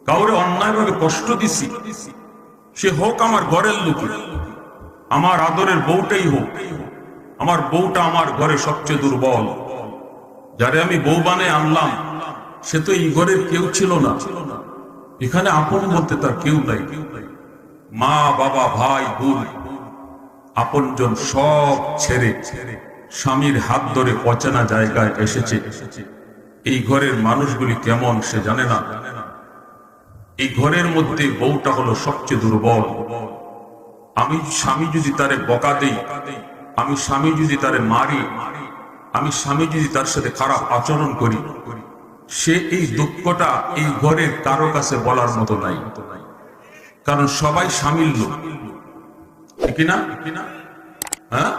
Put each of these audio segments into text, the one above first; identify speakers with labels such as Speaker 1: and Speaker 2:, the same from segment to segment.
Speaker 1: কাউরে অন্যায়ভাবে কষ্ট দিছি, সে হোক আমার ঘরের লোক, আমার আদরের বউটাই হোক, আমার বউটা আমার ঘরে সবচেয়ে দুর্বল, যারে আমি বউ বানিয়ে আনলাম সে তো এই ঘরের কেউ ছিল না, এখানে আপন বলতে তার কেউ নাই, মা বাবা ভাই বোন আপনজন সব ছেড়ে স্বামীর হাত ধরে অচেনা জায়গায় এসেছে। এই ঘরের মানুষগুলি কেমন সে জানে না। এই ঘরের মধ্যে বউটা হলো সবচেয়ে দুর্বল। আমি স্বামী যদি তারে বকা দেই, আমি স্বামী যদি তারে মারি, আমি স্বামী যদি তার সাথে খারাপ আচরণ করি, সে এই দুঃখটা এই ঘরের কারো কাছে বলার মতো নাই, কারণ সবাই স্বামীর লোক, ঠিক না? হ্যাঁ,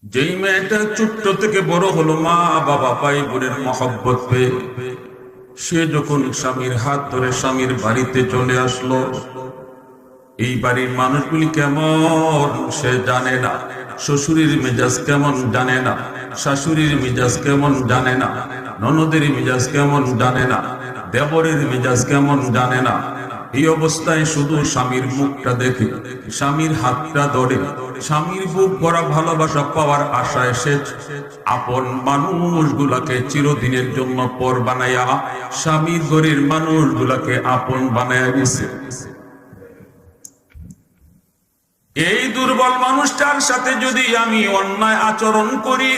Speaker 1: যেই মেয়েটা ছোট্ট থেকে বড় হলো মা বাবা ভাই বোনের মহব্বত পেয়ে, সে যখন স্বামীর হাত ধরে স্বামীর বাড়িতে চলে আসলো, এই বাড়ির মানুষগুলি কেমন সে জানে না, শ্বশুরের মেজাজ কেমন জানে না, শাশুড়ির মেজাজ কেমন জানে না, ননদের মেজাজ কেমন জানে না, দেবরের মেজাজ কেমন জানে না। এই অবস্থায় শুধু স্বামীর মুখটা দেখে, স্বামীর হাতটা ধরে, স্বামীর বুক ভরা ভালোবাসা পাওয়ার আশায় সে আপন মানুষগুলাকে চিরদিনের জন্য পর বানাইয়া স্বামীর ঘরের মানুষগুলাকে আপন বানাইয়া দিছে। এই দুর্বল মানুষটার সাথে যদি আমি অন্যায় আচরণ করি,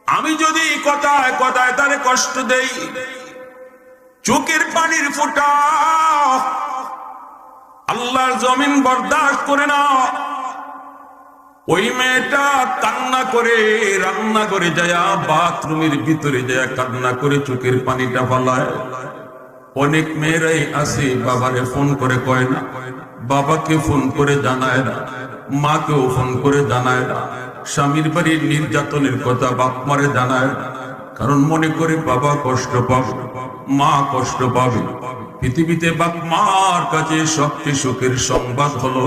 Speaker 1: আমি যদি কথায় কথায় তারে কষ্ট দেই, চোখের পানির ফোঁটা আল্লাহর জমিন বরদাস্ত করে না। ওই মেয়েটা কান্না করে রান্না করে যায়, বাথরুমের ভিতরে যায় কান্না করে চোখের পানিটা ফলায়। অনেক মেয়েরাই আছে বাবারে ফোন করে কয় না, বাবাকে ফোন করে জানায় না, মাকেও ফোন করে জানায় না, স্বামীর বাড়ির নির্যাতনের কথা বাপ মারে জানায় না, কারণ মনে করে বাবা কষ্ট পাবে, মা কষ্ট পাবে। পৃথিবীতে বাপ মার কাছে সবচেয়ে সুখের সংবাদ হলো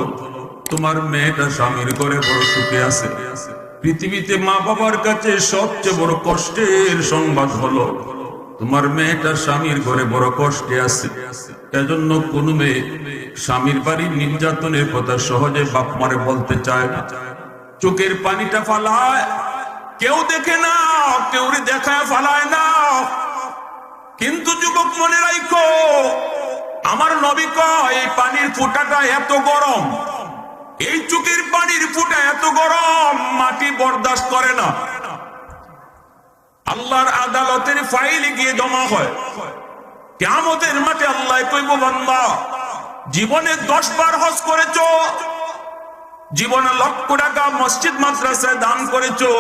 Speaker 1: তোমার মেয়েটা স্বামীর ঘরে বড় সুখে আছে। পৃথিবীতে মা বাবার কাছে সবচেয়ে বড় কষ্টের সংবাদ হলো তোমার মেয়েটা স্বামীর ঘরে বড় কষ্টে আছে। এজন্য কোন মেয়ে স্বামীর বাড়ির নির্যাতনের কথা সহজে বাপ মারে বলতে চায় না, চোখের পানিটা ফালায়, কেউ দেখে না, কেউ দেখায় ফালায় না। কিন্তু যুবক মনে রাখো, আমার নবী কয় এই পানির ফোঁটাটা এত গরম, এই চোখের পানির ফোঁটা এত গরম, মাটি বরদাস্ত করে না। আল্লাহর আদালতের ফাইলে গিয়ে জমা হয়, কিয়ামতের মাঠে আল্লাহ কইব, বান্দা জীবনে 10 বার হজ করেছো, জীবনে লক্ষ টাকা মসজিদ মাদ্রাসায় দান করেছো,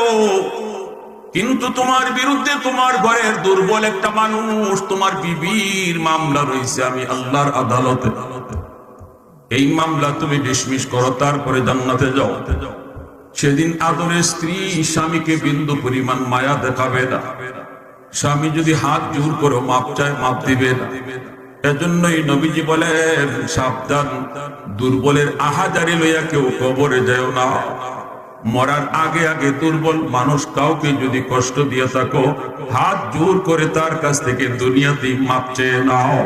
Speaker 1: কিন্তু তোমার বিরুদ্ধে তোমার ঘরের দুর্বল একটা মানুষ, তোমার বিবির মামলা রয়েছে আমি আল্লাহর আদালতে। এই মামলা তুমি ডিসমিস করো, তারপরে জান্নাতে যাও। সেদিন আদরের স্ত্রী স্বামীকে বিন্দু পরিমাণ মায়া দেখাবে না। স্বামী যদি হাত জোর করে মাপ চায়, মাপ দিবে না। এজন্যই নবীজি বলেন, সাবধান, দুর্বলের আহাজারি লইয়া কেউ কবরে যায় না। মরার আগে আগে দুর্বল মানুষ কাউকে যদি কষ্ট দিয়ে থাকো, হাত জোর করে তার কাছ থেকে দুনিয়াতেই মাপ চেয়ে নাও।